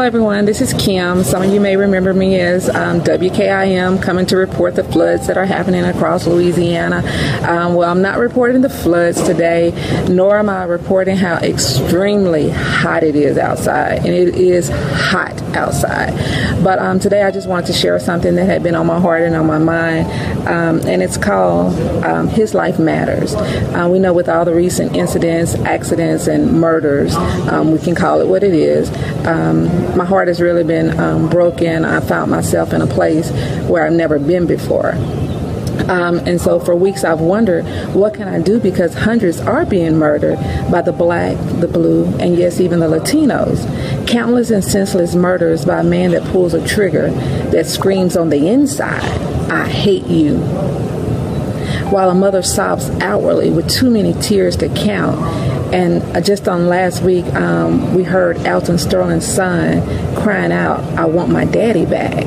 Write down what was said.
everyone, this is Kim. Some of you may remember me as WKIM, coming to report the floods that are happening across Louisiana. Well, I'm not reporting the floods today, nor am I reporting how extremely hot it is outside, and it is hot outside. But today I just wanted to share something that had been on my heart and on my mind, and it's called His Life Matters. We know with all the recent incidents, accidents, and murders, we can call it what it is. My heart has really been broken. I found myself in a place where I've never been before. And so for weeks I've wondered, what can I do? Because hundreds are being murdered by the black, the blue, and yes, even the Latinos. Countless and senseless murders by a man that pulls a trigger that screams on the inside, "I hate you." While a mother sobs outwardly with too many tears to count. And just on last week, we heard Alton Sterling's son crying out, "I want my daddy back."